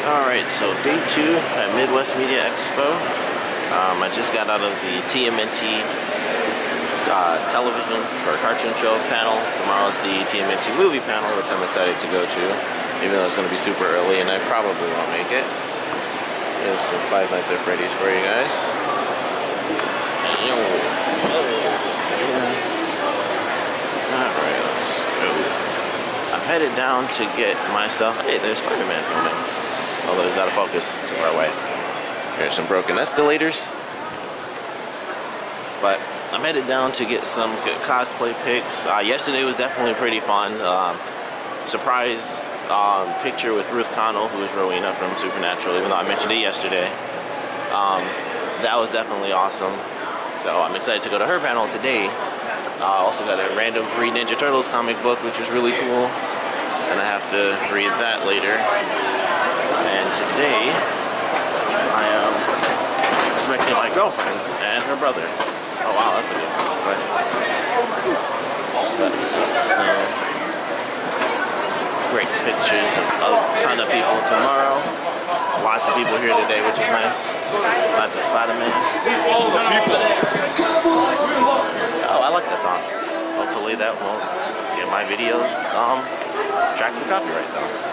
Alright, so day 2 at Midwest Media Expo. I just got out of the TMNT television or cartoon show panel. Tomorrow's the TMNT movie panel, which I'm excited to go to, even though it's going to be super early and I probably won't make it. There's some Five Nights at Freddy's for you guys. Alright, let's go. I'm headed down to get myself... Hey, there's Spider-Man filming. Although he's out of focus, too far away. There's some broken escalators. But I'm headed down to get some good cosplay pics. Yesterday was definitely pretty fun. Surprise picture with Ruth Conell, who is Rowena from Supernatural, even though I mentioned it yesterday. That was definitely awesome. So I'm excited to go to her panel today. Also got a random free Ninja Turtles comic book, which was really cool. And I have to read that later. And today, I am expecting my girlfriend and her brother. Oh wow, that's a good one. Great pictures of a ton of people tomorrow. Lots of people here today, which is nice. Lots of Spider-Man. Oh, I like that song. Hopefully that won't get my video tracked for copyright though.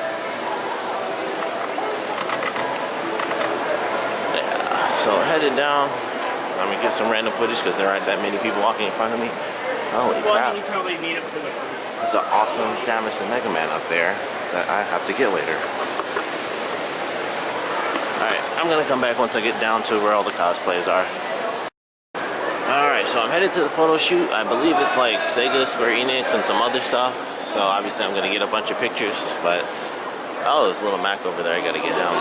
So headed down, I'm gonna get some random footage because there aren't that many people walking in front of me. Holy crap. You probably need it for the... There's an awesome Samus and Mega Man up there that I have to get later. Alright, I'm gonna come back once I get down to where all the cosplays are. Alright, so I'm headed to the photo shoot. I believe it's like Sega, Square Enix, and some other stuff. So obviously I'm gonna get a bunch of pictures, but... Oh, there's a little Mac over there I gotta get down.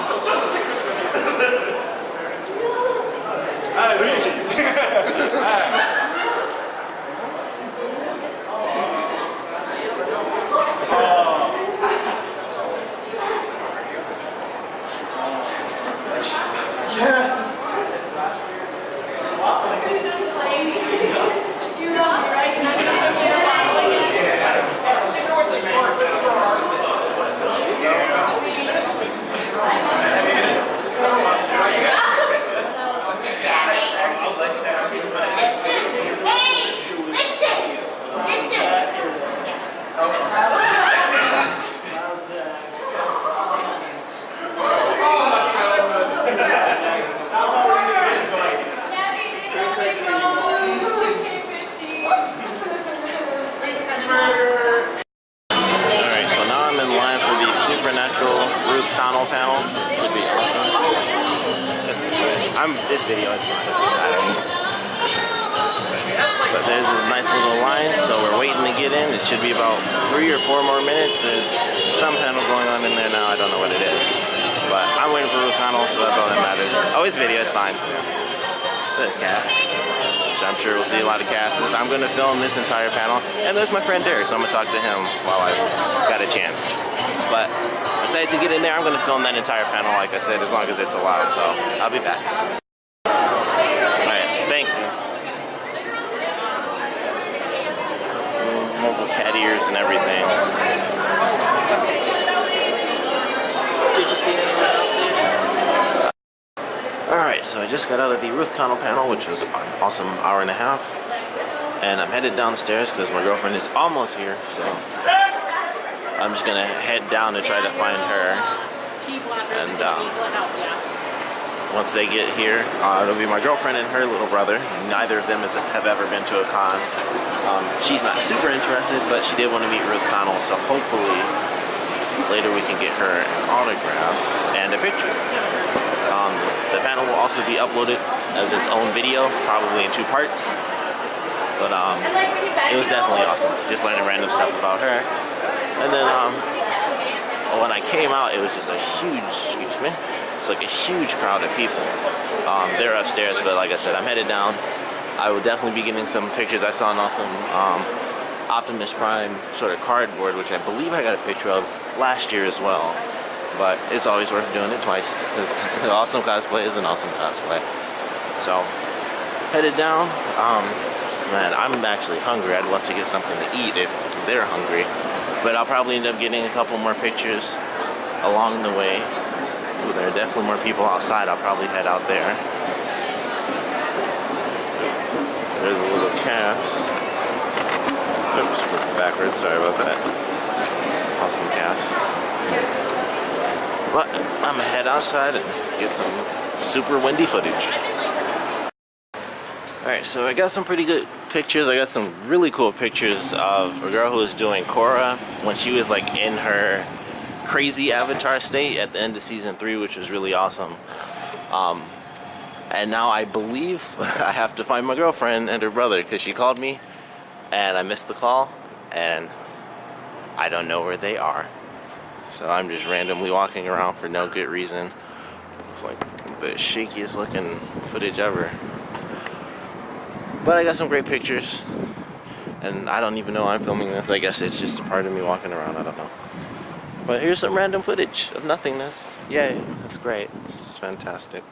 Ruth Conell panel. This video is fine. But there's a nice little line, so we're waiting to get in. It should be about 3 or 4 more minutes. There's some panel going on in there now. I don't know what it is. But I'm waiting for Ruth Conell, so that's all that matters. Oh, it's video, it's fine. There's Cass, which I'm sure we'll see a lot of Casses. I'm going to film this entire panel. And there's my friend Derek, so I'm going to talk to him while I've got a chance. But I'm excited to get in there. I'm going to film that entire panel, like I said, as long as it's allowed. So I'll be back. Alright, thank you. Mobile cat ears and everything. Did you see anyone else here? Alright, so I just got out of the Ruth Conell panel, which was an awesome hour and a half. And I'm headed downstairs because my girlfriend is almost here, so I'm just gonna head down to try to find her. And once they get here, it'll be my girlfriend and her little brother. Neither of them have ever been to a con. She's not super interested, but she did want to meet Ruth Conell, so hopefully later we can get her an autograph and a picture. The panel will also be uploaded as its own video, probably in 2 parts. But it was definitely awesome, just learning random stuff about her. And then when I came out, it was just a huge, it's like a huge crowd of people. They're upstairs, but like I said, I'm headed down. I will definitely be getting some pictures. I saw an awesome Optimus Prime sort of cardboard, which I believe I got a picture of last year as well. But it's always worth doing it twice, because awesome cosplay is an awesome cosplay. So, headed down. Man, I'm actually hungry. I'd love to get something to eat if they're hungry. But I'll probably end up getting a couple more pictures along the way. Ooh, there are definitely more people outside. I'll probably head out there. There's a little cast. Oops, we're backwards. Sorry about that. Awesome cast. But I'm gonna head outside and get some super windy footage. Alright, so I got some pretty good pictures. I got some really cool pictures of a girl who was doing Korra when she was like in her crazy avatar state at the end of season 3, which was really awesome. And now I believe I have to find my girlfriend and her brother because she called me and I missed the call and I don't know where they are. So I'm just randomly walking around for no good reason. It's like the shakiest looking footage ever. But I got some great pictures, and I don't even know I'm filming this. I guess it's just a part of me walking around, I don't know. But here's some random footage of nothingness. Yay, that's great. This is fantastic.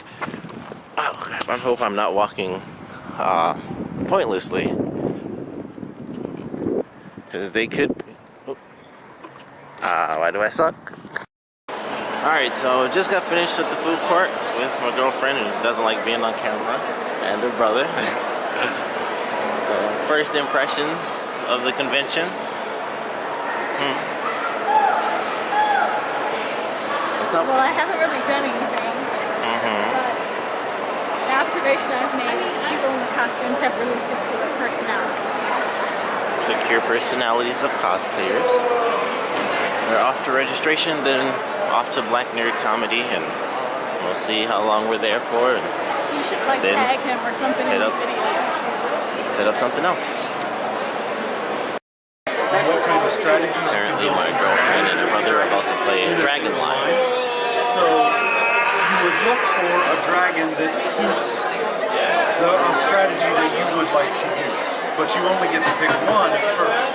Oh, I hope I'm not walking pointlessly. Because they could... Oh. Why do I suck? Alright, so just got finished at the food court with my girlfriend who doesn't like being on camera, and her brother. So, first impressions of the convention. What's up? Well, I haven't really done anything, but the observation I've made is people in the costumes have really secure personalities. Secure personalities of cosplayers. We're off to registration, then off to Black Nerd Comedy, and we'll see how long we're there for. And you should like tag him or something in his videos. Hit up something else. What kind of strategies? Apparently my girlfriend and her brother are about to play Dragon Line. So you would look for a dragon that suits a strategy that you would like to use. But you only get to pick one at first.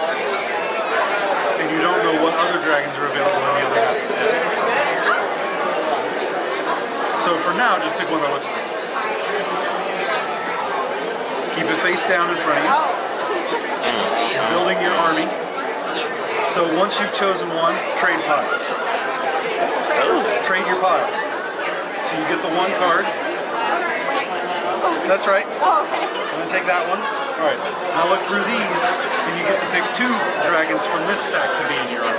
And you don't know what other dragons are available in the other half of the deck. So for now, just pick one that looks good. Keep it face down in front of you. Building your army. So once you've chosen one, trade piles. Trade your piles. So you get the one card. That's right. And then take that one. Alright, now look through these, and you get to pick 2 dragons from this stack to be in your army.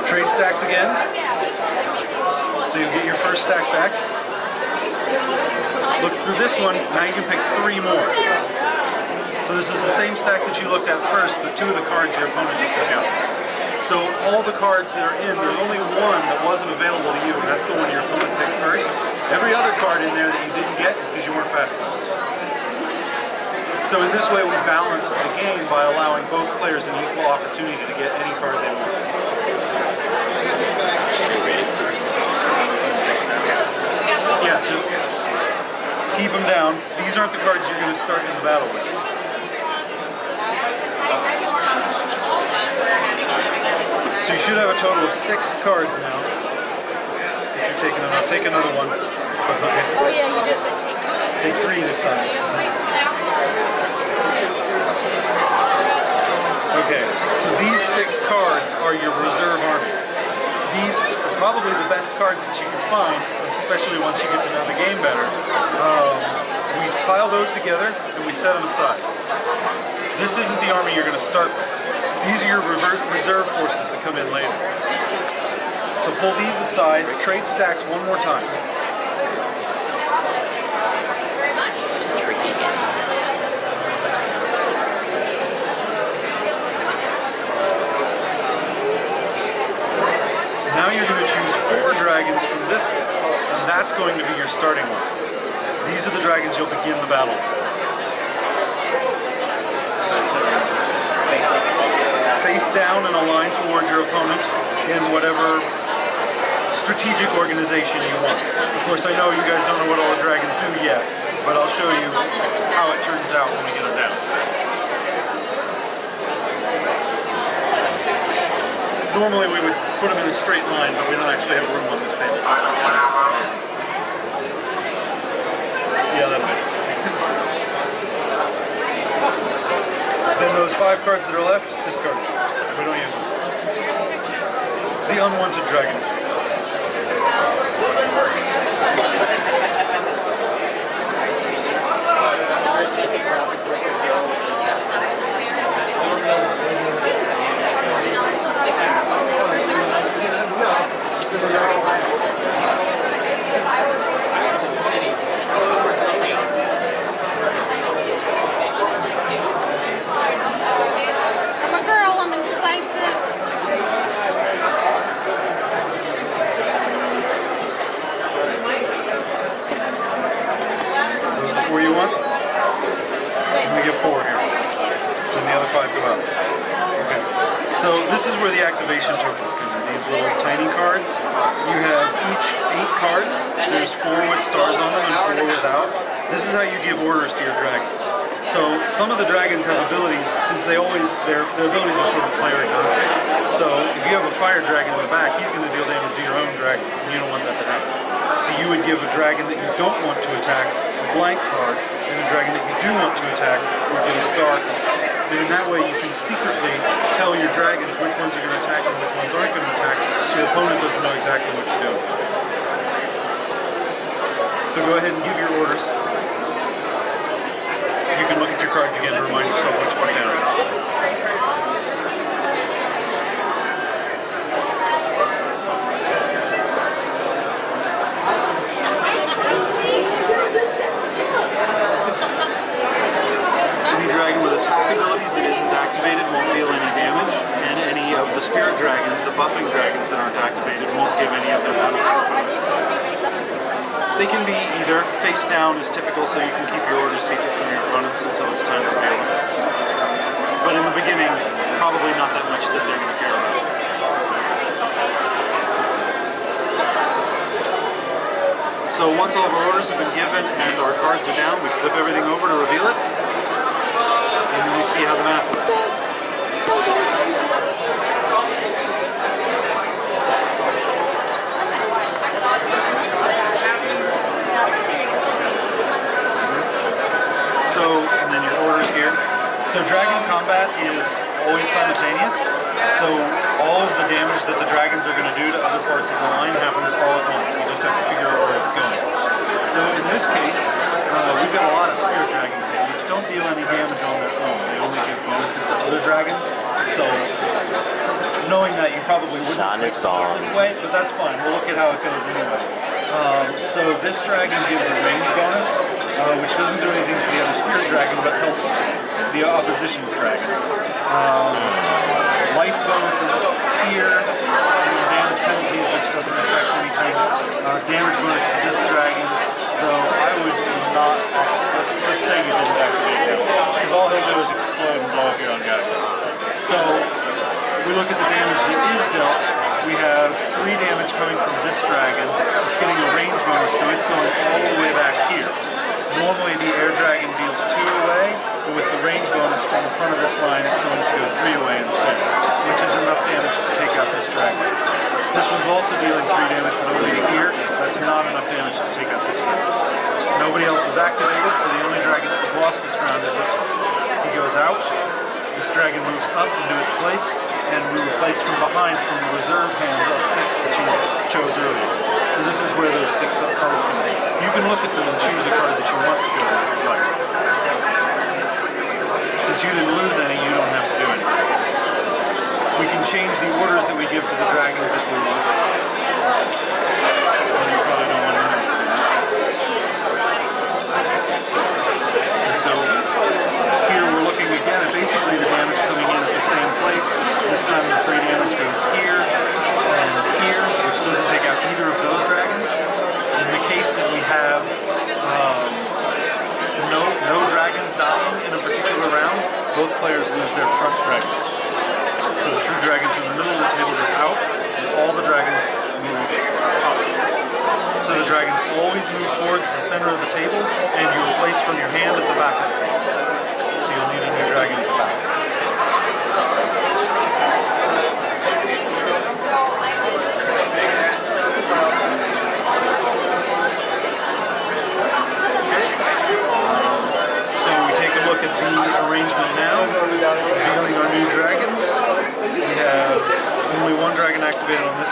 Trade stacks again. So you get your first stack back. Look through this one, now you can pick 3 more. So this is the same stack that you looked at first, but 2 of the cards your opponent just took out. So all the cards that are in, there's only one that wasn't available to you, and that's the one your opponent picked first. Every other card in there that you didn't get is because you weren't fast enough. So in this way we balance the game by allowing both players an equal opportunity to get any card they want. Yeah, just keep them down. These aren't the cards you're going to start in the battle with. So you should have a total of 6 cards now. If you're taking enough, take another one. Okay. Oh yeah, you did. Take 3 this time. Okay, so these 6 cards are your reserve army. These are probably the best cards that you can find, especially once you get to know the game better. We pile those together and we set them aside. This isn't the army you're going to start with. These are your reserve forces that come in later. So pull these aside, trade stacks one more time. Now you're going to choose 4 dragons from this set, and that's going to be your starting line. These are the dragons you'll begin the battle with. Face down and align toward your opponent in whatever strategic organization you want. Of course, I know you guys don't know what all the dragons do yet, but I'll show you how it turns out when we get them down. Normally we would put them in a straight line, but we don't actually have room on this table. So. Yeah, that'll be. Then those 5 cards that are left, discard them. We don't use them. The unwanted dragons. I'm a girl, I'm indecisive. Those are the 4 you want? Let me get 4 here. Then the other 5 go out. Okay. So this is where the activation tokens come in. These little tiny cards. You have each 8 cards. There's 4 with stars on them and 4 without. This is how you give orders to your dragons. So some of the dragons have abilities, since their abilities are sort of player agnostic. So if you have a fire dragon in the back, he's going to deal damage to your own dragons, and you don't want that to happen. So you would give a dragon that you don't want to attack a blank card, and a dragon that you do want to attack would get a star card. And in that way you can secretly tell your dragons which ones you're going to attack and which ones aren't going to attack, so your opponent doesn't know exactly what you're doing. So go ahead and give your orders. You can look at your cards again and remind yourself what you put down. Any dragon with attack abilities that isn't activated won't deal any damage, and any of the spirit dragons, the buffing dragons that aren't activated, won't give any of their penalties or bonuses. They can be either face down is typical, so you can keep your orders secret from your opponents until it's time to reveal them. But in the beginning, probably not that much that they're going to care about. So once all of our orders have been given and our cards are down, we flip everything over to reveal it, and then we see how the math works. And then your orders here. So dragon combat is always simultaneous. So all of the damage that the dragons are going to do to other parts of the line happens all at once. We just have to figure out where it's going. So in this case, we've got a lot of spirit dragons here, which don't deal any damage on their own. They only give bonuses to other dragons. So knowing that, you probably wouldn't play this way, but that's fine. We'll look at how it goes anyway. So this dragon gives a range bonus, which doesn't do anything to the other spirit dragon, but helps the opposition's dragon. Life bonuses here, damage penalties, which doesn't affect anything. Damage bonus to this dragon, though I would not, let's say you didn't activate him, because all he'll do is explode and blow up your own guys. So we look at the damage that is dealt. We have 3 damage coming from this dragon. It's getting a range bonus, so it's going all the way back here. Normally the air dragon deals 2 away, but with the range bonus from the front of this line, it's going to go 3 away instead, which is enough damage to take out this dragon. This one's also dealing 3 damage, but over here, that's not enough damage to take out this dragon. Nobody else was activated, so the only dragon that was lost this round is this one. He goes out. This dragon moves up into its place, and we replace from behind from the reserve hand of 6 that you chose earlier. So this is where those 6 cards come in. You can look at them and choose a card that you want to go with if you like. Since you didn't lose any, you don't have to do anything. We can change the orders that we give to the dragons if we want. And you probably don't want to do that. And so here we're looking again at basically the damage coming in at the same place. This time the 3 damage goes here and here, which doesn't take out either of those dragons. In the case that we have no dragons dying in a particular round, both players lose their front dragon. So the true dragons in the middle of the table are out, and all the dragons move up. So the dragons always move towards the center of the table, and you replace from your hand at the back of the table. So you'll need a new dragon at the back.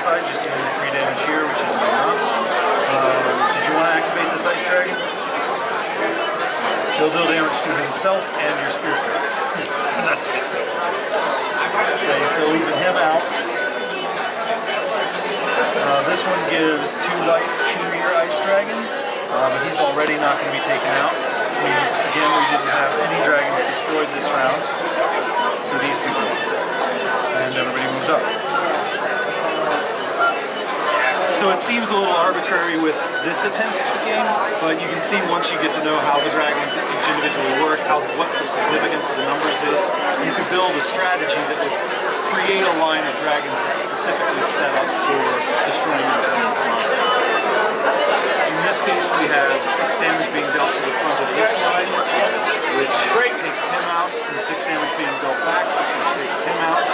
side, just doing the 3 damage here, which isn't enough. Did you want to activate this Ice Dragon? He'll deal damage to himself and your Spirit Dragon. And that's it. Okay, so leaving him out. This one gives 2 life to your Ice Dragon, but he's already not going to be taken out, which means, again, we didn't have any dragons destroyed this round. So these 2 go. And everybody moves up. So it seems a little arbitrary with this attempt at the game, but you can see once you get to know how the dragons each individually work, what the significance of the numbers is, you can build a strategy that would create a line of dragons that's specifically set up for destroying your opponent's line. In this case, we have 6 damage being dealt to the front of this line, which takes him out, and 6 damage being dealt back, which takes him out.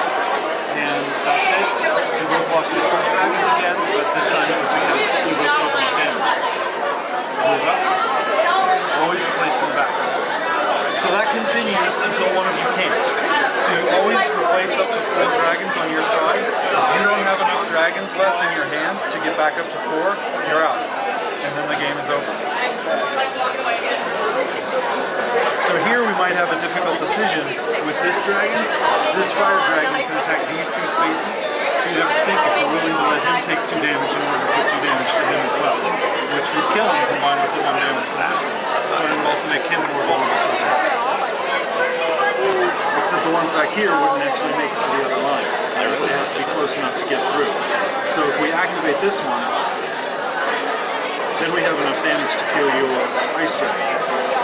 And that's it. We both lost your front dragons again, but this time it was because we both took enough damage. Move up. Always replace them back. So that continues until one of you can't. So you always replace up to 4 dragons on your side. If you don't have enough dragons left in your hand to get back up to 4, you're out. And then the game is over. So here we might have a difficult decision with this dragon. This fire dragon can attack these 2 spaces, so you have to think if you're willing to let him take 2 damage in order to put 2 damage to him as well, which would kill him combined with the 1 damage from this one. So it would also make him more vulnerable to attack. Except the ones back here wouldn't actually make it to the other line. They really have to be close enough to get through. So if we activate this one, then we have enough damage to kill your Ice Dragon.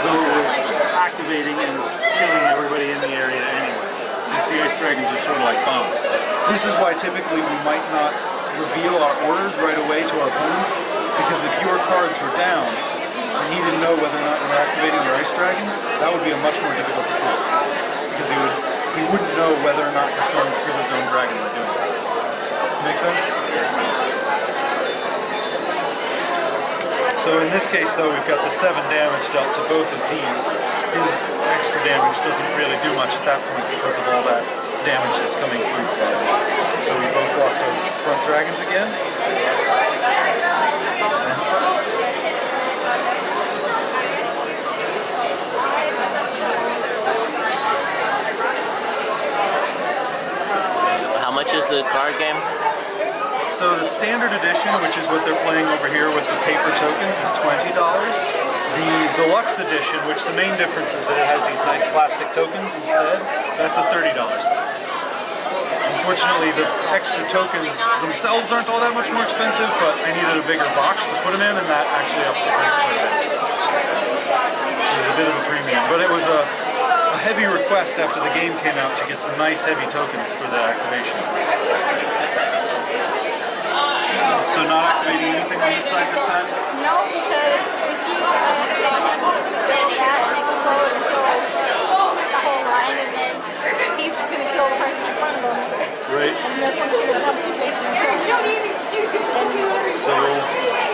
Though it was activating and killing everybody in the area anyway, since the Ice Dragons are sort of like bombs. This is why typically we might not reveal our orders right away to our opponents, because if your cards were down and he didn't know whether or not you were activating your Ice Dragon, that would be a much more difficult decision. Because he wouldn't know whether or not you're throwing through his own dragon by doing that. Make sense? So in this case though, we've got the 7 damage dealt to both of these. His extra damage doesn't really do much at that point because of all that damage that's coming through from him. So we both lost our front dragons again. How much is the card game? So the standard edition, which is what they're playing over here with the paper tokens, is $20. The deluxe edition, which the main difference is that it has these nice plastic tokens instead, that's a $30 set. Unfortunately, the extra tokens themselves aren't all that much more expensive, but I needed a bigger box to put them in, and that actually ups the price quite a bit. So there's a bit of a premium, but it was a heavy request after the game came out to get some nice heavy tokens for the activation. So not activating anything on this side this time? No, because if you build that and explode and kill the whole line, and then he's going to kill the person in front of him. Right. And this one's going to jump to safety and kill. You don't need an excuse. So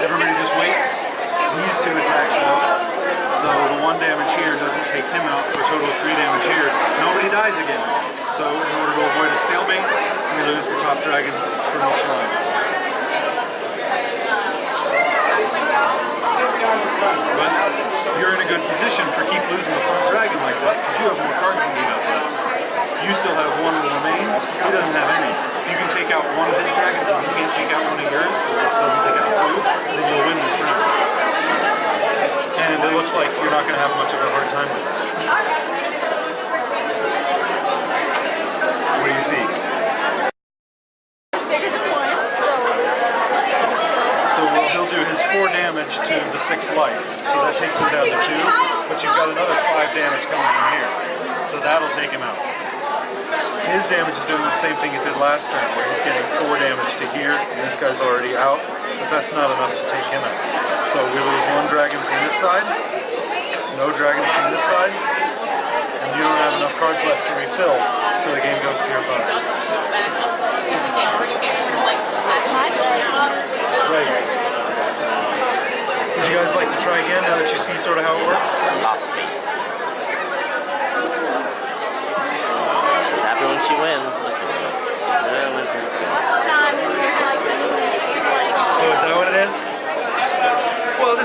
everybody just waits. These 2 attack now. So the 1 damage here doesn't take him out for a total of 3 damage here. Nobody dies again. So in order to avoid a stalemate, we lose the top dragon for each line. But you're in a good position for keep losing the front dragon like that, because you have more cards than he does left. You still have 1 will remain, he doesn't have any. If you can take out 1 of his dragons and he can't take out 1 of yours, but doesn't take out 2, then you'll win this round. And it looks like you're not going to have much of a hard time with it. What do you see? It's bigger than 1, So well, he'll do his 4 damage to the 6 life, so that takes him down to 2, but you've got another 5 damage coming from here, so that'll take him out. His damage is doing the same thing it did last turn, where he's getting 4 damage to here, and this guy's already out, but that's not enough to take him out. So we lose 1 dragon from this side, no dragons from this side, and you don't have enough cards left to refill, so the game goes to your opponent. Right. Would you guys like to try again now that you see sort of how it works? Lost space. She's happy when she wins. Sean,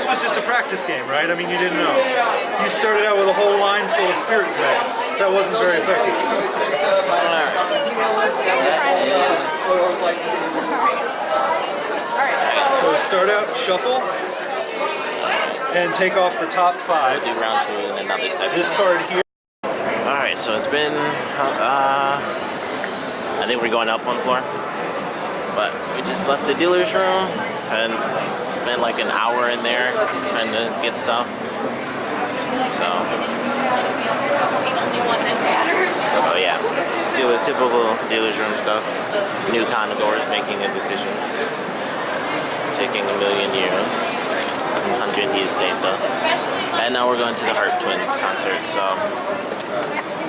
was just a practice game, right? I mean, you didn't know. You started out with a whole line full of spirit dragons. That wasn't very effective. So start out, shuffle, and take off the top 5. Do round 2 in another section. This card here. Alright, so it's been, I think we're going up 1 floor. But we just left the dealer's room and spent like an hour in there trying to get stuff. So, oh yeah, deal with typical dealer's room stuff. New Condors making a decision. Taking 1,000,000 years. 100 years later. And now we're going to the Heart Twins concert, so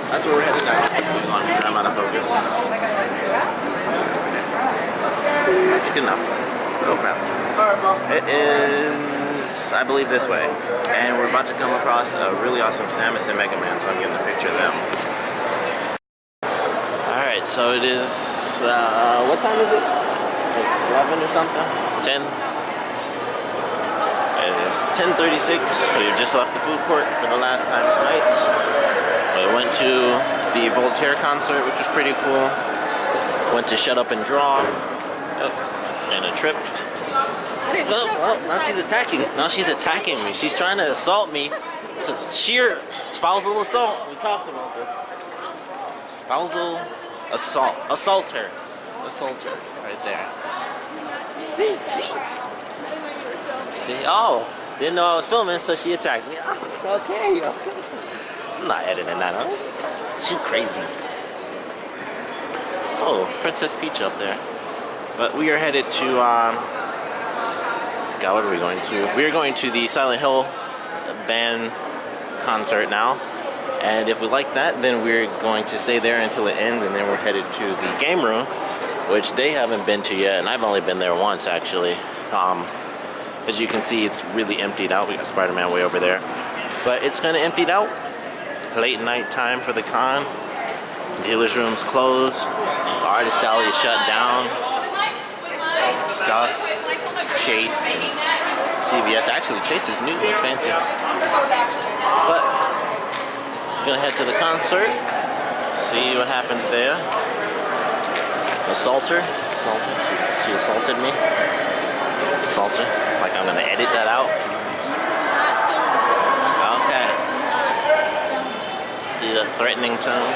that's where we're headed now. I'm sure I'm out of focus. Good enough. Oh crap. It is, I believe, this way. And we're about to come across a really awesome Samus and Mega Man, so I'm getting a picture of them. Alright, so it is, what time is it? Like 11 or something? 10? It is 10:36. We've just left the food court for the last time tonight. We went to the Voltaire concert, which was pretty cool. Went to Shut Up and Draw. Oh, and a tripped. Oh, now she's attacking. Now she's attacking me. She's trying to assault me. It's a sheer spousal assault. We talked about this. Spousal assault. Assault her. Assault her. Right there. See? Oh, didn't know I was filming, so she attacked me. Okay. I'm not editing that out. She's crazy. Oh, Princess Peach up there. But we are headed to, God, what are we going to? We are going to the Silent Hill band concert now. And if we like that, then we're going to stay there until it ends, and then we're headed to the game room, which they haven't been to yet, and I've only been there once, actually. As you can see, it's really emptied out. We got Spider-Man way over there. But it's kind of emptied out. Late night time for the con. Dealer's room's closed. The artist alley is shut down. Stuff. Chase. CVS. Actually, Chase is new. It's fancy. But we're gonna head to the concert. See what happens there. Assaulter. She assaulted me. Assaulter. Like I'm gonna edit that out. Okay. See the threatening tone?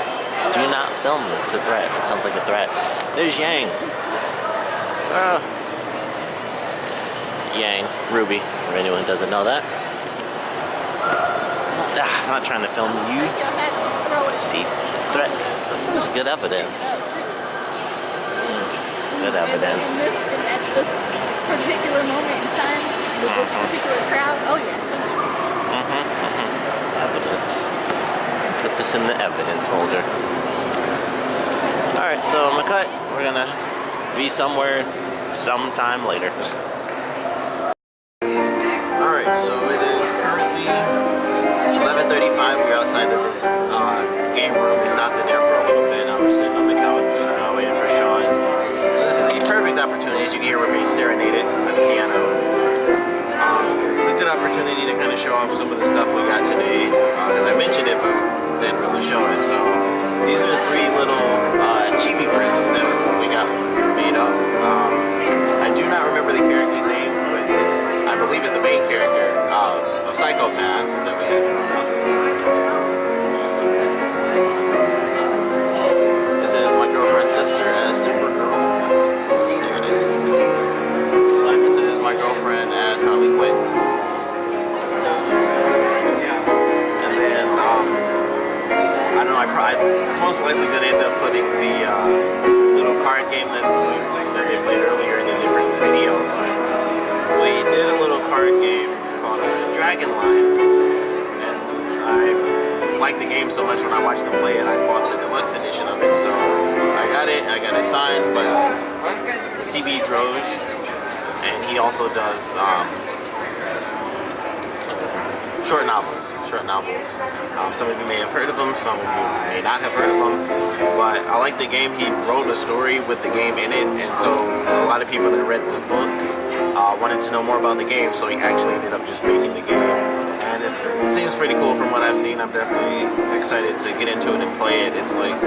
Do not film me. It's a threat. It sounds like a threat. There's Yang. Yang. Ruby. If anyone doesn't know that. I'm not trying to film you. See? Threats. This is good evidence. Good evidence. At this particular moment in time, with this particular crowd, oh yes. Evidence. Put this in the evidence folder. Alright, so I'm gonna cut. We're gonna be somewhere sometime later. Alright, so it is currently 11:35. We're outside of the game room. We stopped in there for a little bit. Now we're sitting on the couch waiting for Sean. So this is the perfect opportunity. As you can hear, we're being serenaded by the piano. It's a good opportunity to kind of show off some of the stuff we got today. Because I mentioned it, but didn't really show it. So these are the 3 little chibi prints that we got made up. I do not remember the character's name, but this, I believe, is the main character of Psychopaths that we had drawn up. This is my girlfriend's sister as Supergirl. There it is. And this is my girlfriend as Harley Quinn. And then, I don't know, I'm most likely going to end up putting the little card game that they played earlier in a different video. But we did a little card game called Dragon Line. And I liked the game so much when I watched them play it, I bought the deluxe edition of it. So I got it signed by CB Droge, and he also does short novels. Some of you may have heard of him, some of you may not have heard of him, but I like the game. He wrote a story with the game in it, and so a lot of people that read the book wanted to know more about the game, so he actually ended up just making the game. And it seems pretty cool from what I've seen. I'm definitely excited to get into it and play it. It's like,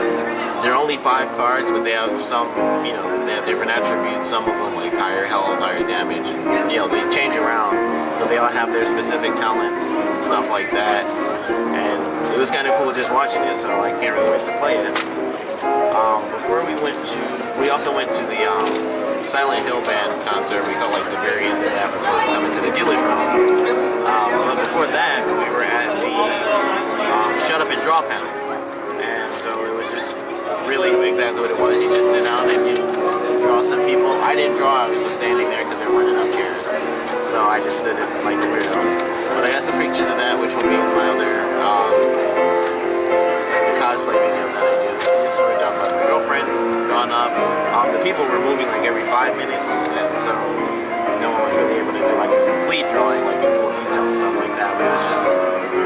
there are only 5 cards, but they have some, you know, they have different attributes. Some of them like higher health, higher damage, and, you know, they change around, but they all have their specific talents and stuff like that. And it was kind of cool just watching it, so I can't really wait to play it. Before we also went to the Silent Hill band concert. We felt like the very end of that before we come into the dealer's room. But before that, we were at the Shut Up and Draw panel. And so it was just really exactly what it was. You just sit down and you draw some people. I didn't draw, I was just standing there because there weren't enough chairs. So I just stood in like the weirdo. But I got some pictures of that, which will be in my other the cosplay video that I do. These were done by my girlfriend, drawn up. The people were moving like every 5 minutes, and so no one was really able to do like a complete drawing, like in full detail and stuff like that. But it was just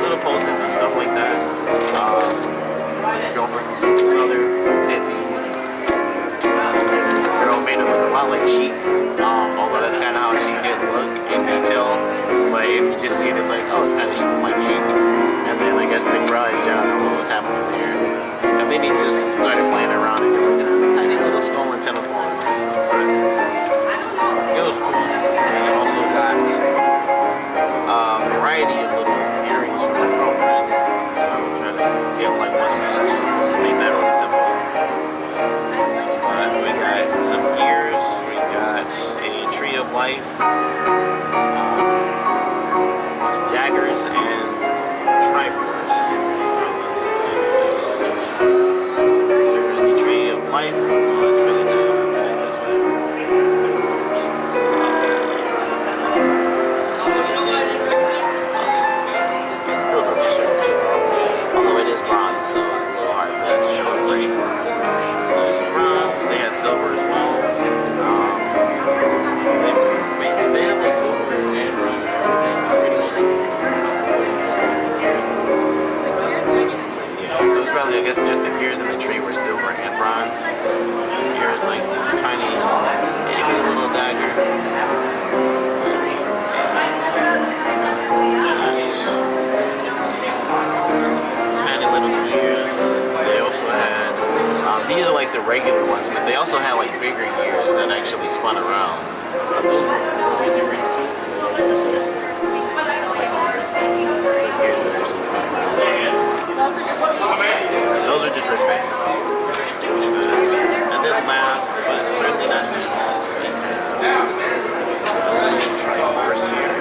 little poses and stuff like that. Girlfriend's other hippies. Girl made it look a lot like Sheik, although that's kind of how she did look in detail. But if you just see it, it's like, oh, it's kind of like Sheik. And then I guess the grudge, I don't know what was happening there. And then he just started playing around and looked at a tiny little skull and tentacle arms. But it was cool. We also got a variety of little earrings from my girlfriend. So I would try to get like one of each just to make that really simple. But we got some gears. We got a tree of life, daggers, and Triforce. Life. Oh, it's really tight enough to do this way. Stupid thing. It still doesn't show up too well. Although it is bronze, so it's a little hard for that to show up right. There's bronze. They had silver as well. They have like silver and bronze. So it's probably, I guess, just the gears in the tree were silver and bronze. Here's like a tiny, itty bitty little dagger. Tiny little gears. They also had, these are like the regular ones, but they also had like bigger gears that actually spun around. But those were crazy rings too. Those are just wristbands. And then last, but certainly not least, we have a little Triforce here.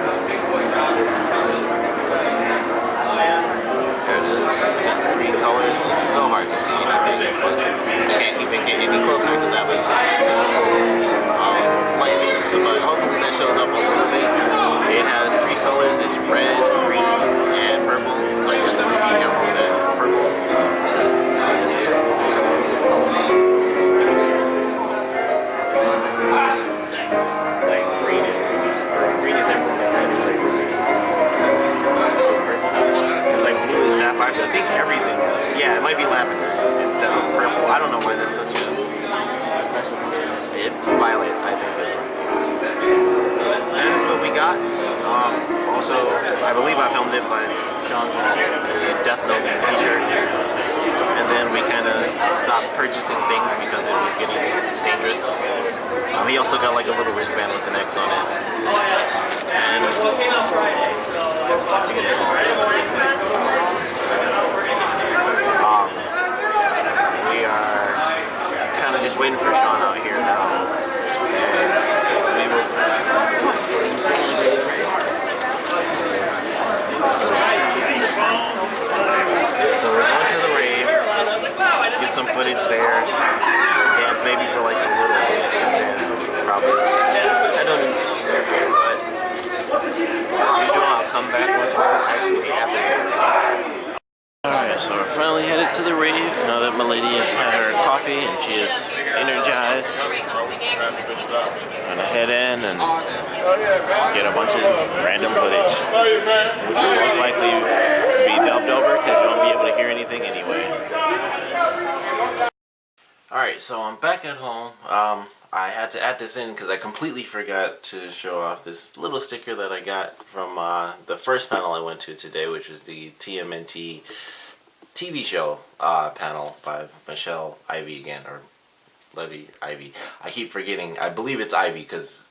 There it is. It's got 3 colors. It's so hard to see anything. Plus, I can't even get any closer because I have a typical lens. But hopefully that shows up a little bit. It has 3 colors. It's red, green, and purple. So I guess ruby, emerald, and purple. Like green is emerald, and red is like ruby. It's like blue is sapphire. I think everything is. Yeah, it might be lavender instead of purple. I don't know why that's such a special concept. Violet, I think, is right. But that is what we got. Also, I believe I filmed it, but Sean got a Death Note t-shirt. And then we kind of stopped purchasing things because it was getting dangerous. He also got like a little wristband with an X on it. And we are kind of just waiting for Sean out here now. And we will. So we're going to the rave, get some footage there, dance maybe for like a little bit, and then probably head on to there, but as usual, I'll come back once we're actually at the Expo. Alright, so we're finally headed to the rave now that my lady has had her coffee and she is energized. I'm gonna head in and get a bunch of random footage, which will most likely be dubbed over because you won't be able to hear anything anyway. Alright, so I'm back at home. I had to add this in because I completely forgot to show off this little sticker that I got from the first panel I went to today, which was the TMNT TV show panel by Michelle Ivy again, or Levy Ivy. I keep forgetting. I believe it's Ivy because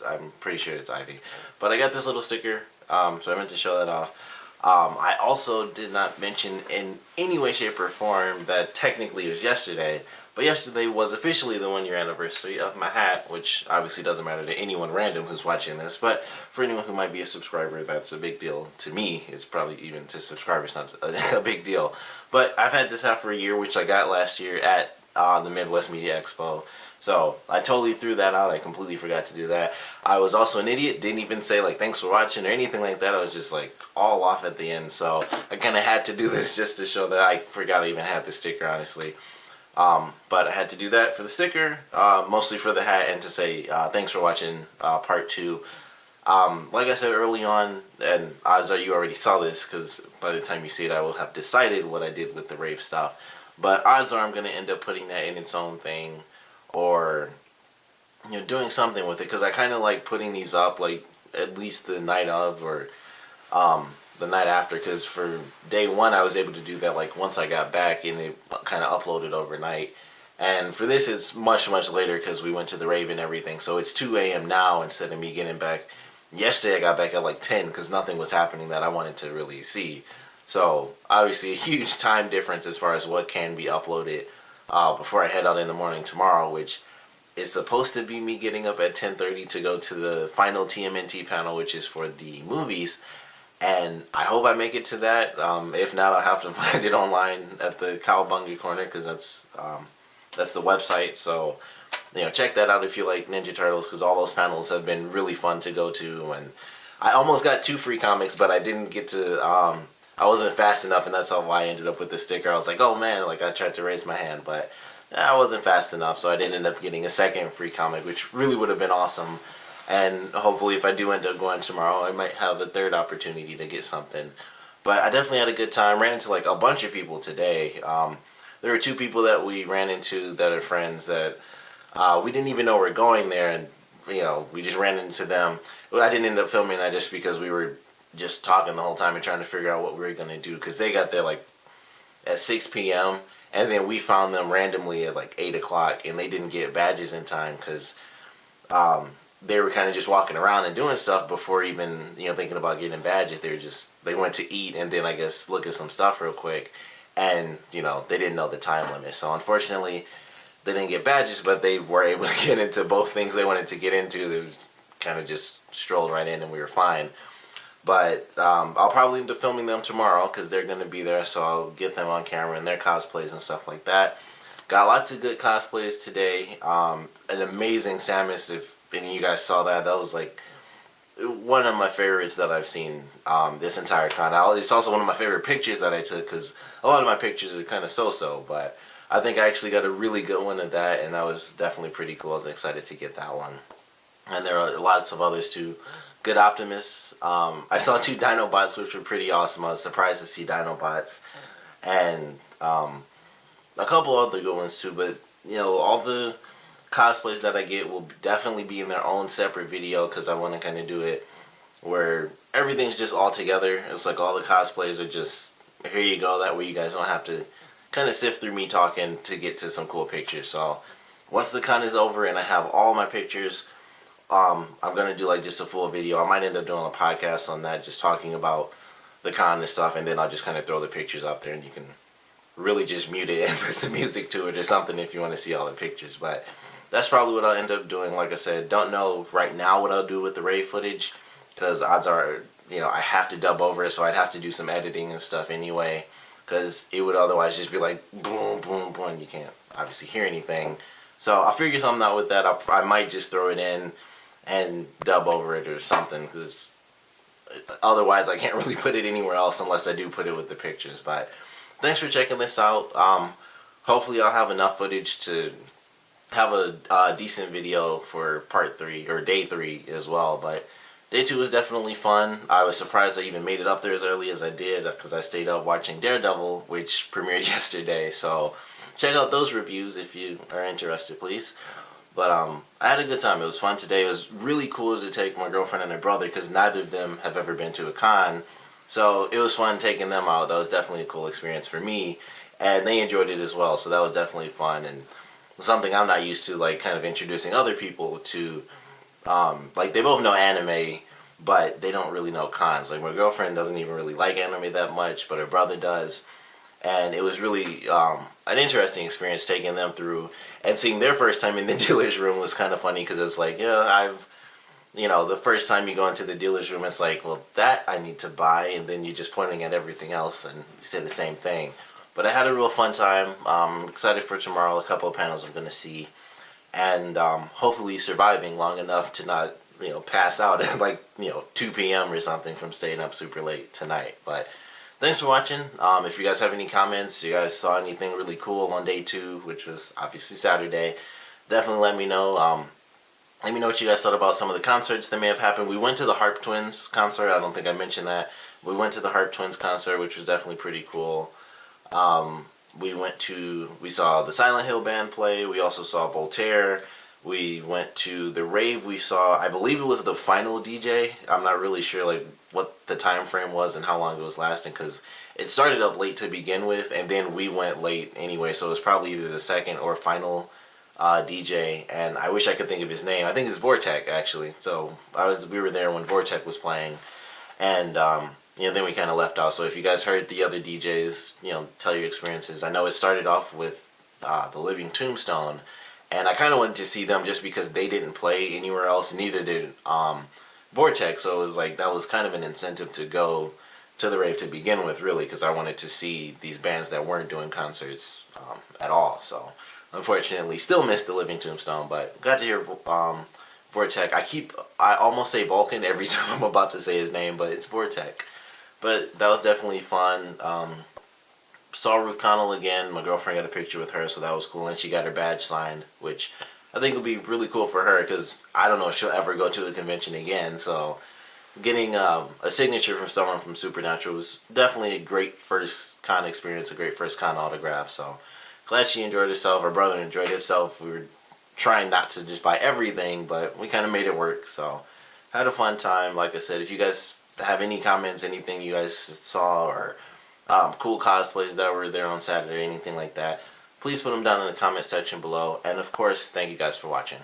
I'm pretty sure it's Ivy. But I got this little sticker, so I meant to show that off. I also did not mention in any way, shape, or form that technically it was yesterday, but yesterday was officially the 1 year anniversary of my hat, which obviously doesn't matter to anyone random who's watching this, but for anyone who might be a subscriber, that's a big deal. To me, it's probably even to subscribers not a big deal. But I've had this hat for a year, which I got last year at the Midwest Media Expo. So I totally threw that out. I completely forgot to do that. I was also an idiot. Didn't even say like thanks for watching or anything like that. I was just like all off at the end. So I kind of had to do this just to show that I forgot I even had the sticker, honestly. But I had to do that for the sticker, mostly for the hat, and to say thanks for watching part 2. Like I said early on, and odds are you already saw this because by the time you see it I will have decided what I did with the rave stuff. But odds are I'm going to end up putting that in its own thing, or doing something with it, because I kind of like putting these up like at least the night of, or the night after, because for day 1 I was able to do that like once I got back, and it kind of uploaded overnight. And for this it's much later because we went to the rave and everything, so it's 2 a.m. now instead of me getting back. Yesterday I got back at like 10 because nothing was happening that I wanted to really see. So obviously a huge time difference as far as what can be uploaded before I head out in the morning tomorrow, which is supposed to be me getting up at 10:30 to go to the final TMNT panel, which is for the movies. And I hope I make it to that. If not, I'll have to find it online at the Cowabunga Corner, because that's the website. So check that out if you like Ninja Turtles, because all those panels have been really fun to go to. And I almost got 2 free comics, but I didn't get to. I wasn't fast enough, and that's why I ended up with the sticker. I was like, oh man, like I tried to raise my hand, but I wasn't fast enough, so I didn't end up getting a second free comic, which really would have been awesome. And hopefully if I do end up going tomorrow, I might have a third opportunity to get something. But I definitely had a good time. Ran into like a bunch of people today. There were 2 people that we ran into that are friends that we didn't even know were going there, and we just ran into them. Well, I didn't end up filming that just because we were just talking the whole time and trying to figure out what we were going to do, because they got there like at 6 p.m. and then we found them randomly at like 8 o'clock, and they didn't get badges in time because they were kind of just walking around and doing stuff before even thinking about getting badges. They went to eat and then I guess look at some stuff real quick, and they didn't know the time limit, so unfortunately they didn't get badges, but they were able to get into both things they wanted to get into. They kind of just strolled right in and we were fine. But I'll probably end up filming them tomorrow because they're going to be there, so I'll get them on camera and their cosplays and stuff like that. Got lots of good cosplays today. An amazing Samus, if any of you guys saw that, that was like one of my favorites that I've seen this entire con. It's also one of my favorite pictures that I took, because a lot of my pictures are kind of so-so, but I think I actually got a really good one of that, and that was definitely pretty cool. I was excited to get that one. And there are lots of others too. Good Optimus. I saw 2 Dinobots, which were pretty awesome. I was surprised to see Dinobots, and a couple other good ones too. But all the cosplays that I get will definitely be in their own separate video, because I want to kind of do it where everything's just all together. It's like all the cosplays are just here you go. That way you guys don't have to kind of sift through me talking to get to some cool pictures. So once the con is over and I have all my pictures, I'm going to do like just a full video. I might end up doing a podcast on that, just talking about the con and stuff, and then I'll just kind of throw the pictures up there, and you can really just mute it and put some music to it or something if you want to see all the pictures. But that's probably what I'll end up doing. Like I said, don't know right now what I'll do with the rave footage, because odds are, I have to dub over it, so I'd have to do some editing and stuff anyway, because it would otherwise just be like boom, boom, boom. You can't obviously hear anything. So I'll figure something out with that. I might just throw it in and dub over it or something, because otherwise I can't really put it anywhere else unless I do put it with the pictures. But thanks for checking this out. Hopefully I'll have enough footage to have a decent video for part 3 or day 3 as well. But day 2 was definitely fun. I was surprised I even made it up there as early as I did, because I stayed up watching Daredevil, which premiered yesterday. So check out those reviews if you are interested, please. But I had a good time. It was fun today. It was really cool to take my girlfriend and her brother because neither of them have ever been to a con. So it was fun taking them out. That was definitely a cool experience for me. And they enjoyed it as well. So that was definitely fun and something I'm not used to, like kind of introducing other people to. Like they both know anime, but they don't really know cons. Like my girlfriend doesn't even really like anime that much, but her brother does. And it was really an interesting experience taking them through and seeing their first time in the dealer's room was kind of funny because it's like, the first time you go into the dealer's room, it's like, well, that I need to buy, and then you're just pointing at everything else and you say the same thing. But I had a real fun time. I'm excited for tomorrow, a couple of panels I'm going to see, and hopefully surviving long enough to not, pass out at like, 2 p.m. or something from staying up super late tonight. But thanks for watching. If you guys have any comments, you guys saw anything really cool on day 2, which was obviously Saturday, definitely let me know. Let me know what you guys thought about some of the concerts that may have happened. We went to the Harp Twins concert. I don't think I mentioned that. We went to the Harp Twins concert, which was definitely pretty cool. We saw the Silent Hill band play. We also saw Voltaire. We went to the rave. We saw, I believe it was the final DJ. I'm not really sure like what the time frame was and how long it was lasting because it started up late to begin with, and then we went late anyway. So it was probably either the second or final DJ. And I wish I could think of his name. I think it's Vortec actually. So we were there when Vortec was playing, and then we kind of left out. So if you guys heard the other DJs, tell your experiences. I know it started off with the Living Tombstone, and I kind of wanted to see them just because they didn't play anywhere else. Neither did Vortex, so it was like that was kind of an incentive to go to the rave to begin with, really, because I wanted to see these bands that weren't doing concerts at all. So unfortunately, still missed the Living Tombstone, but got to hear Vortec. I almost say Vulcan every time I'm about to say his name, but it's Vortec. But that was definitely fun. Saw Ruth Conell again. My girlfriend got a picture with her, so that was cool. And she got her badge signed, which I think would be really cool for her because I don't know if she'll ever go to a convention again. So getting a signature from someone from Supernatural was definitely a great first con experience, a great first con autograph. So glad she enjoyed herself. Her brother enjoyed himself. We were trying not to just buy everything, but we kind of made it work. So had a fun time. Like I said, if you guys have any comments, anything you guys saw, or cool cosplays that were there on Saturday, anything like that, please put them down in the comment section below. And of course, thank you guys for watching.